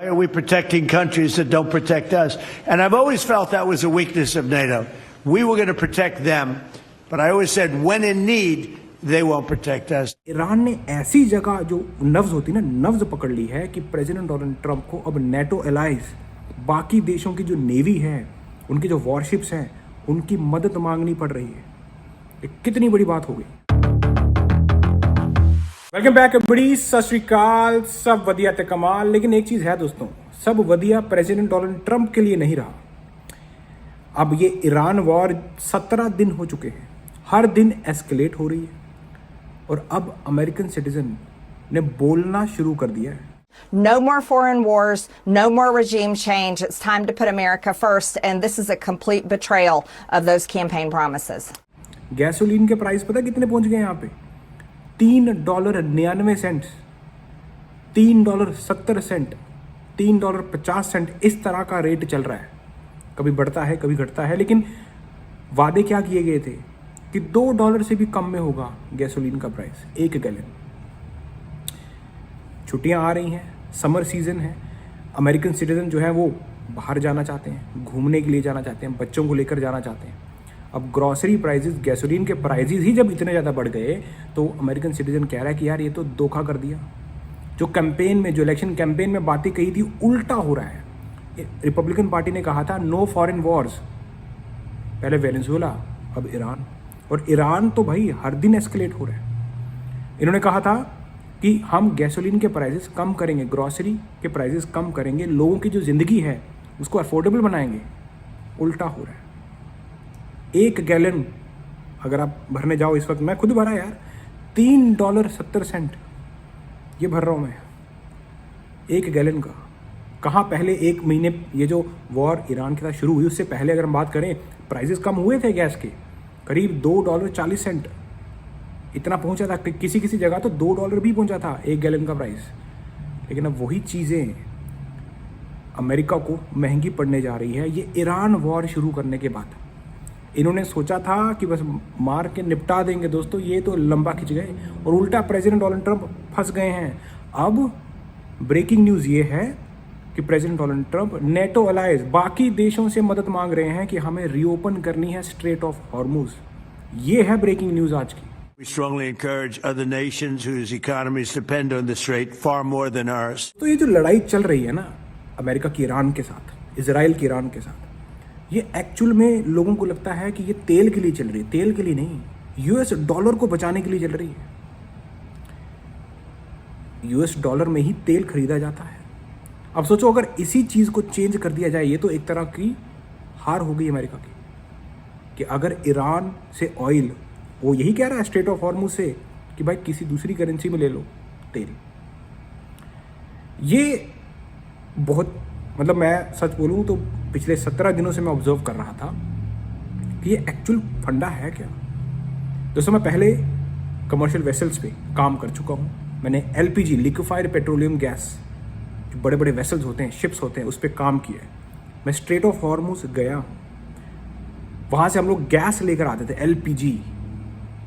Are we protecting countries that don't protect us? And I've always felt that was a weakness of NATO. We were going to protect them, but I always said when in need, they won't protect us. Iran ने ऐसी जगह जो नब्ज होती है ना, नब्ज पकड़ ली है कि प्रेसिडेंट डोनाल्ड ट्रंप को अब नेटो एलाइज, बाकी देशों की जो नेवी है, उनकी जो वॉरशिप्स हैं, उनकी मदद मांगनी पड़ रही है। ये कितनी बड़ी बात हो गई। वेलकम बैक एवरीबॉडी, सत श्री अकाल। सब वधिया ते कमाल, लेकिन एक चीज है दोस्तों, सब वधिया प्रेसिडेंट डोनाल्ड ट्रंप के लिए नहीं रहा। अब ये ईरान वॉर 17 दिन हो चुके हैं, हर दिन एस्केलेट हो रही है और अब अमेरिकन सिटीजन ने बोलना शुरू कर दिया है। No more foreign wars, no more regime change. It's time to put America first, and this is a complete betrayal of those campaign promises. Gasoline के प्राइस पता कितने पहुंच गए यहाँ पे? $3.99, $3.70, $3.50, इस तरह का रेट चल रहा है। कभी बढ़ता है, कभी घटता है, लेकिन वादे क्या किए गए थे कि $2 से भी कम में होगा गैसोलीन का प्राइस, 1 गैलन। छुट्टियां आ रही हैं, समर सीजन है, अमेरिकन सिटीजन जो है वो बाहर जाना चाहते हैं, घूमने के लिए जाना चाहते हैं, बच्चों को लेकर जाना चाहते हैं। अब ग्रॉसरी प्राइजेस, गैसोलीन के प्राइजेस ही जब इतने ज़्यादा बढ़ गए तो अमेरिकन सिटीजन कह रहा है कि यार ये तो धोखा कर दिया। जो कैंपेन में, जो इलेक्शन कैंपेन में बातें कही थी, उल्टा हो रहा है। रिपब्लिकन पार्टी ने कहा था नो फॉरेन वॉर्स, पहले वेनेजुएला, अब ईरान, और ईरान तो भाई हर दिन एस्केलेट हो रहा है। इन्होंने कहा था कि हम गैसोलीन के प्राइजेस कम करेंगे, ग्रॉसरी के प्राइजेस कम करेंगे, लोगों की जो ज़िंदगी है उसको अफोर्डेबल बनाएंगे। उल्टा हो रहा है। 1 गैलन अगर आप भरने जाओ इस वक्त, मैं खुद भरा यार, $3.70 ये भर रहा हूँ मैं 1 गैलन का। कहाँ पहले 1 महीने, ये जो वॉर ईरान के साथ शुरू हुई उससे पहले अगर हम बात करें, प्राइजेस कम हुए थे गैस के, करीब $2.40 इतना पहुंचा था। किसी किसी जगह तो $2 भी पहुंचा था 1 गैलन का प्राइस। लेकिन अब वही चीज़ें अमेरिका को महंगी पड़ने जा रही है। ये ईरान वॉर शुरू करने के बाद इन्होंने सोचा था कि बस मार के निपटा देंगे दोस्तों, ये तो लंबा खिंच गए और उल्टा प्रेसिडेंट डोनाल्ड ट्रंप फंस गए हैं। अब ब्रेकिंग न्यूज़ ये है कि president Donald Trump NATO allies, बाकी देशों से मदद मांग रहे हैं कि हमें रीओपन करनी है स्ट्रेट ऑफ हॉर्मुज। ये है ब्रेकिंग न्यूज़ आज की। We strongly encourage other nations whose economies depend on the strait far more than ours. तो ये जो लड़ाई चल रही है ना अमेरिका की ईरान के साथ, इजराइल की ईरान के साथ, ये एक्चुअल में लोगों को लगता है कि ये तेल के लिए चल रही है। तेल के लिए नहीं, यूएस डॉलर को बचाने के लिए चल रही है। यूएस डॉलर में ही तेल खरीदा जाता है। अब सोचो अगर इसी चीज़ को चेंज कर दिया जाए, ये तो एक तरह की हार हो गई अमेरिका की, कि अगर ईरान से ऑयल, वो यही कह रहा है स्ट्रेट ऑफ हॉर्मुज से कि भाई किसी दूसरी करेंसी में ले लो तेल। ये बहुत, मतलब मैं सच बोलूँ तो पिछले 17 दिनों से मैं ऑब्जर्व कर रहा था कि ये एक्चुअल फंडा है क्या। दोस्तों मैं पहले कमर्शियल वेसल्स पे काम कर चुका हूँ। मैंने एलपीजी, लिक्विफाइड पेट्रोलियम गैस, जो बड़े बड़े वेसल्स होते हैं, शिप्स होते हैं, उस पर काम किया है। मैं स्ट्रेट ऑफ हॉर्मुज गया हूँ, वहाँ से हम लोग गैस लेकर आते थे, एलपीजी,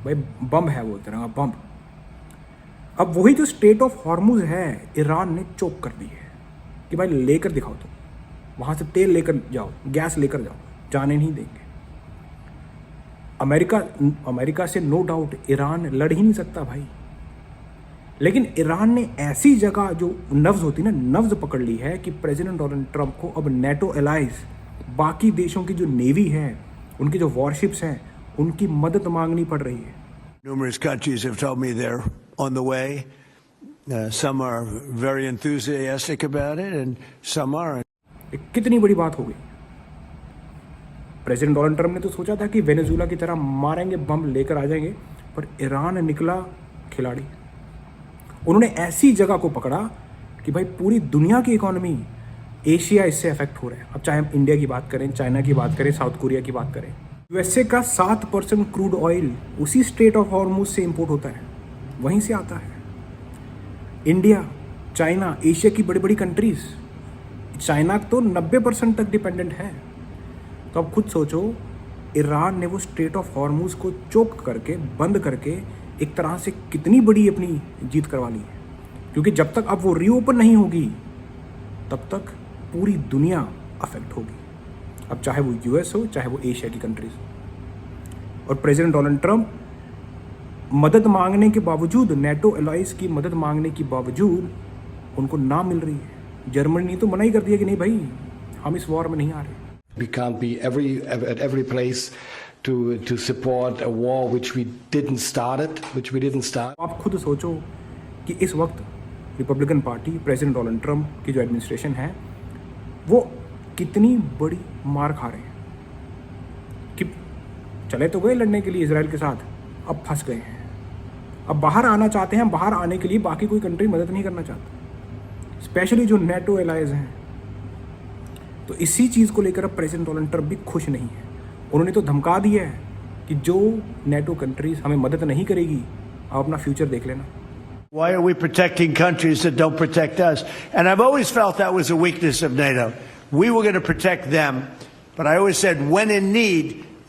भाई बम है वो, तरह का बम। अब वही जो स्ट्रेट ऑफ हॉर्मुज है, ईरान ने चोक कर दी है कि भाई लेकर दिखाओ, तो वहाँ से तेल लेकर जाओ, गैस लेकर जाओ, जाने नहीं देंगे। अमेरिका से नो डाउट ईरान लड़ ही नहीं सकता भाई, लेकिन ईरान ने ऐसी जगह जो नब्ज होती है ना, नब्ज पकड़ ली है कि प्रेसिडेंट डोनाल्ड ट्रंप को अब नेटो एलाइज, बाकी देशों की जो नेवी है, उनकी जो वॉरशिप्स हैं, उनकी मदद मांगनी पड़ रही है। Numerous countries have told me they're on the way. Some are very enthusiastic about it and some aren't. कितनी बड़ी बात हो गई। प्रेसिडेंट डोनाल्ड ट्रंप ने तो सोचा था कि वेनेजुएला की तरह मारेंगे, बम लेकर आ जाएंगे, पर ईरान निकला खिलाड़ी। उन्होंने ऐसी जगह को पकड़ा कि भाई पूरी दुनिया की इकोनॉमी, एशिया इससे अफेक्ट हो रहा है। अब चाहे हम इंडिया की बात करें, चाइना की बात करें, साउथ कोरिया की बात करें, यूएसए का 7% क्रूड ऑयल उसी स्ट्रेट ऑफ हॉर्मुज से इंपोर्ट होता है, वहीं से आता है। इंडिया, चाइना, एशिया की बड़ी बड़ी कंट्रीज, चाइना तो 90% तक डिपेंडेंट है। तो अब खुद सोचो, ईरान ने वो स्ट्रेट ऑफ हॉर्मुज को चोक करके, बंद करके, एक तरह से कितनी बड़ी अपनी जीत करवा ली है। क्योंकि जब तक अब वो रीओपन नहीं होगी तब तक पूरी दुनिया अफेक्ट होगी। अब चाहे वो यूएस हो, चाहे वो एशिया की कंट्रीज हो। और प्रेसिडेंट डोनाल्ड ट्रंप मदद मांगने के बावजूद, नेटो एलाइज की मदद मांगने के बावजूद उनको ना मिल रही है। जर्मनी ने तो मना ही कर दिया कि नहीं भाई, हम इस वॉर में नहीं आ रहे। We can't be at every place to support a war which we didn't start. आप खुद सोचो कि इस वक्त Republican party, president Donald Trump की जो एडमिनिस्ट्रेशन है, वो कितनी बड़ी मार खा रहे हैं कि चले तो गए लड़ने के लिए इजराइल के साथ, अब फंस गए हैं, अब बाहर आना चाहते हैं। बाहर आने के लिए बाकी कोई कंट्री मदद नहीं करना चाहता, स्पेशली जो नेटो एलाइज हैं। तो इसी चीज़ को लेकर अब प्रेसिडेंट डोनाल्ड ट्रंप भी खुश नहीं है। उन्होंने तो धमका दिया है कि जो नेटो कंट्रीज हमें मदद नहीं करेगी, आप अपना फ्यूचर देख लेना। Why are we protecting countries that don't protect us? And I've always felt that was a weakness of NATO. We were going to protect them, but I always said when in need,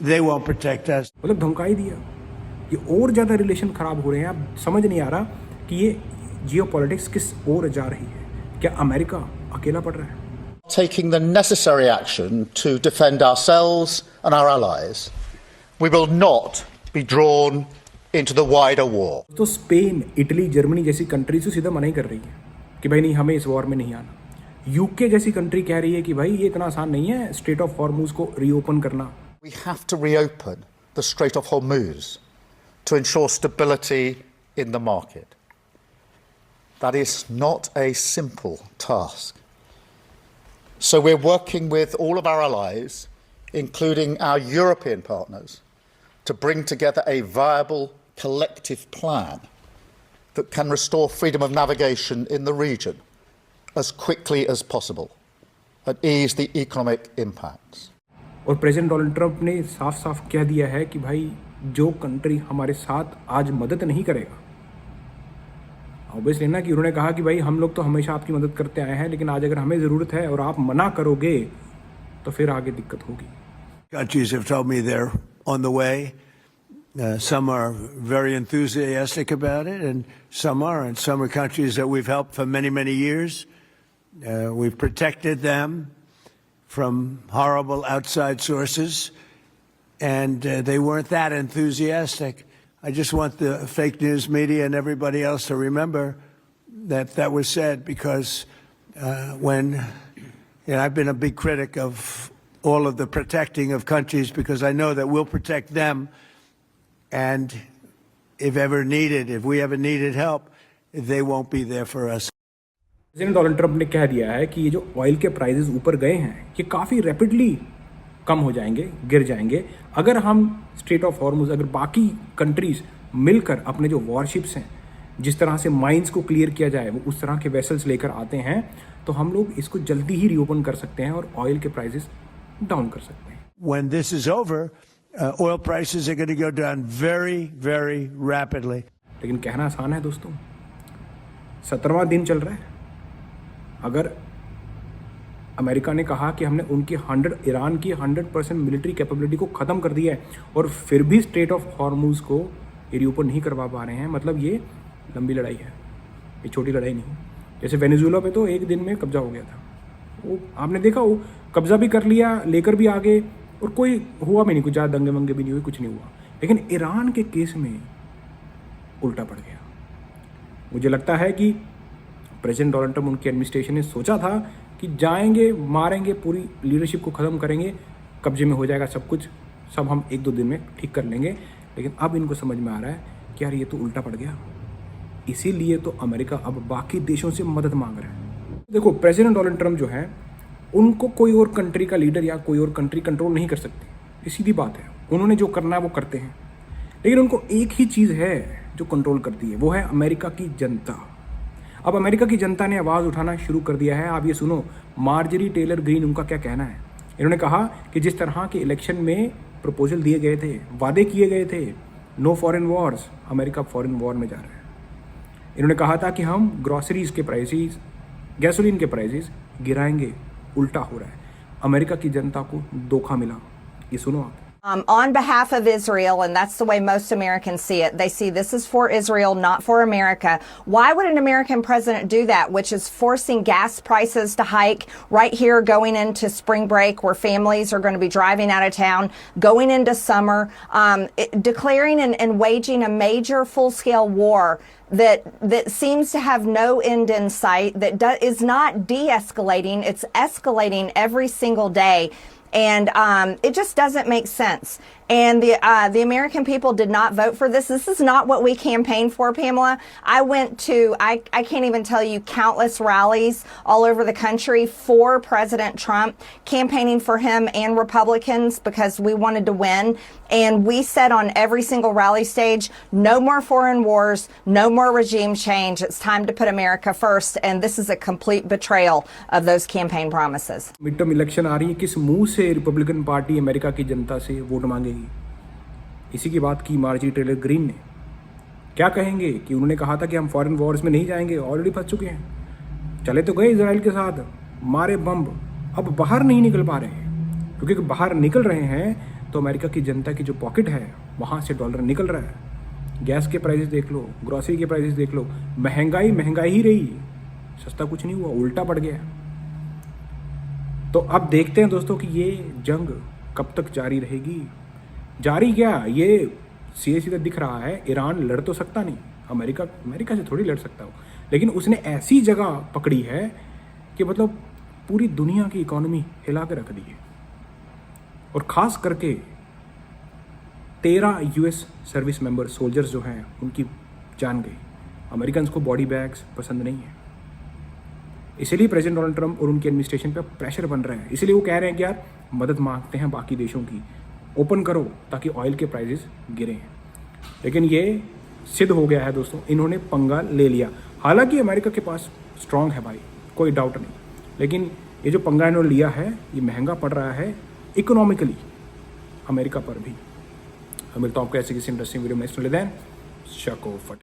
they won't protect us. मतलब धमका ही दिया। ये और ज़्यादा relation खराब हो रहे हैं। अब समझ नहीं आ रहा कि ये जियोपॉलिटिक्स किस ओर जा रही है। क्या अमेरिका अकेला पड़ रहा है? Taking the necessary action to defend ourselves and our allies, we will not be drawn into the wider war. तो स्पेन, इटली, जर्मनी जैसी कंट्रीज तो सीधा मना ही कर रही है कि भाई नहीं, हमें इस वॉर में नहीं आना। यूके जैसी कंट्री कह रही है कि भाई ये इतना आसान नहीं है स्ट्रेट ऑफ हॉर्मुज को रीओपन करना। We have to reopen the Strait of Hormuz to ensure stability in the market. That is not a simple task. So we're working with all of our allies, including our European partners, to bring together a viable collective plan that can restore freedom of navigation in the region as quickly as possible and ease the economic impacts. और president Donald Trump ने साफ साफ कह दिया है कि भाई जो कंट्री हमारे साथ आज मदद नहीं करेगा, ऑब्वियसली ना, कि उन्होंने कहा कि भाई हम लोग तो हमेशा आपकी मदद करते आए हैं, लेकिन आज अगर हमें ज़रूरत है और आप मना करोगे तो फिर आगे दिक्कत होगी। Countries have told me they're on the way. Some are very enthusiastic about it, and some aren't. Some are countries that we've helped for many, many years. We've protected them from horrible outside sources, and they weren't that enthusiastic. I just want the fake news media and everybody else to remember that that was said, because I've been a big critic of all of the protecting of countries, because I know that we'll protect them, and if we ever needed help, they won't be there for us. President Donald Trump ने कह दिया है कि ये जो oil के prices ऊपर गए हैं, ये काफ़ी रैपिडली कम हो जाएंगे, गिर जाएंगे, अगर हम स्ट्रेट ऑफ हॉर्मुज, अगर बाकी कंट्रीज मिलकर अपने जो वॉरशिप्स हैं, जिस तरह से माइंस को क्लियर किया जाए, वो उस तरह के वेसल्स लेकर आते हैं, तो हम लोग इसको जल्दी ही रीओपन कर सकते हैं और ऑयल के प्राइसेस डाउन कर सकते हैं। When this is over, oil prices are going to go down very, very rapidly. लेकिन कहना आसान है दोस्तों, 17वां दिन चल रहा है। अगर अमेरिका ने कहा कि हमने उनकी ईरान की 100% मिलिट्री कैपेबिलिटी को ख़त्म कर दिया है और फिर भी स्ट्रेट ऑफ हॉर्मुज को रीओपन नहीं करवा पा रहे हैं, मतलब ये लंबी लड़ाई है, ये छोटी लड़ाई नहीं। जैसे वेनेजुएला पे तो एक दिन में कब्जा हो गया था, वो आपने देखा, वो कब्जा भी कर लिया, लेकर भी आगे, और कोई हुआ भी नहीं, कुछ ज़्यादा दंगे मंगे भी नहीं हुए, कुछ नहीं हुआ। लेकिन ईरान के केस में उल्टा पड़ गया। मुझे लगता है कि प्रेसिडेंट डोनाल्ड ट्रंप, उनकी एडमिनिस्ट्रेशन ने सोचा था कि जाएंगे, मारेंगे, पूरी लीडरशिप को ख़त्म करेंगे, कब्जे में हो जाएगा सब कुछ, सब हम 1-2 दिन में ठीक कर लेंगे। लेकिन अब इनको समझ में आ रहा है कि यार ये तो उल्टा पड़ गया। इसीलिए तो अमेरिका अब बाकी देशों से मदद मांग रहा है। देखो, प्रेसिडेंट डोनाल्ड ट्रंप जो है, उनको कोई और कंट्री का लीडर या कोई और कंट्री कंट्रोल नहीं कर सकती, ये सीधी बात है। उन्होंने जो करना है वो करते हैं, लेकिन उनको एक ही चीज़ है जो कंट्रोल करती है, वो है अमेरिका की जनता। अब अमेरिका की जनता ने आवाज़ उठाना शुरू कर दिया है। आप ये सुनो, मार्जरी टेलर ग्रीन, उनका क्या कहना है। इन्होंने कहा कि जिस तरह के इलेक्शन में प्रपोजल दिए गए थे, वादे किए गए थे, no foreign wars, America foreign war में जा रहा है। इन्होंने कहा था कि हम ग्रॉसरीज के प्राइसेस, गैसोलीन के प्राइसेस गिराएंगे, उल्टा हो रहा है। अमेरिका की जनता को धोखा मिला। ये सुनो आप। On behalf of Israel, and that's the way most Americans see it. They see this is for Israel, not for America. Why would an American president do that, which is forcing gas prices to hike right here going into spring break where families are going to be driving out of town, going into summer, declaring and waging a major full-scale war that seems to have no end in sight, that is not de-escalating, it's escalating every single day. And it just doesn't make sense. And the American people did not vote for this. This is not what we campaigned for, Pamela. I went to, I can't even tell you, countless rallies all over the country for President Trump, campaigning for him and Republicans because we wanted to win. And we said on every single rally stage, no more foreign wars, no more regime change. It's time to put America first. And this is a complete betrayal of those campaign promises. Mid term election आ रही है, किस मुंह से Republican party America की जनता से vote मांगेगी? इसी की बात की मार्जी टेलर ग्रीन ने। क्या कहेंगे कि उन्होंने कहा था कि हम फॉरेन वॉर्स में नहीं जाएंगे, ऑलरेडी फंस चुके हैं। चले तो गए इजराइल के साथ, मारे बम, अब बाहर नहीं निकल पा रहे हैं, क्योंकि बाहर निकल रहे हैं तो अमेरिका की जनता की जो पॉकेट है वहाँ से डॉलर निकल रहा है। गैस के प्राइसेस देख लो, ग्रॉसरी के प्राइसेस देख लो, महंगाई ही रही, सस्ता कुछ नहीं हुआ, उल्टा पड़ गया। तो अब देखते हैं दोस्तों कि ये जंग कब तक जारी रहेगी। जारी क्या, ये सीधा दिख रहा है, ईरान लड़ तो सकता नहीं, अमेरिका से थोड़ी लड़ सकता हो, लेकिन उसने ऐसी जगह पकड़ी है कि मतलब पूरी दुनिया की इकोनॉमी हिला के रख दी है। और ख़ास करके 13 यूएस सर्विस मेंबर सोल्जर्स जो हैं उनकी जान गई। अमेरिकन को बॉडी बैग्स पसंद नहीं है, इसीलिए प्रेसिडेंट डोनाल्ड ट्रंप और उनकी एडमिनिस्ट्रेशन पे प्रेशर बन रहा है। इसीलिए वो कह रहे हैं कि यार मदद मांगते हैं बाकी देशों की, ओपन करो ताकि ऑयल के प्राइसेस गिरें। लेकिन ये सिद्ध हो गया है दोस्तों, इन्होंने पंगा ले लिया। हालांकि अमेरिका के पास स्ट्रांग है भाई, कोई डाउट नहीं, लेकिन ये जो पंगा इन्होंने लिया है ये महंगा पड़ रहा है इकोनॉमिकली अमेरिका पर भी। मैं मिलता हूँ आपको ऐसे किसी इंटरेस्टिंग वीडियो में। नेक्स्ट देन शको फट।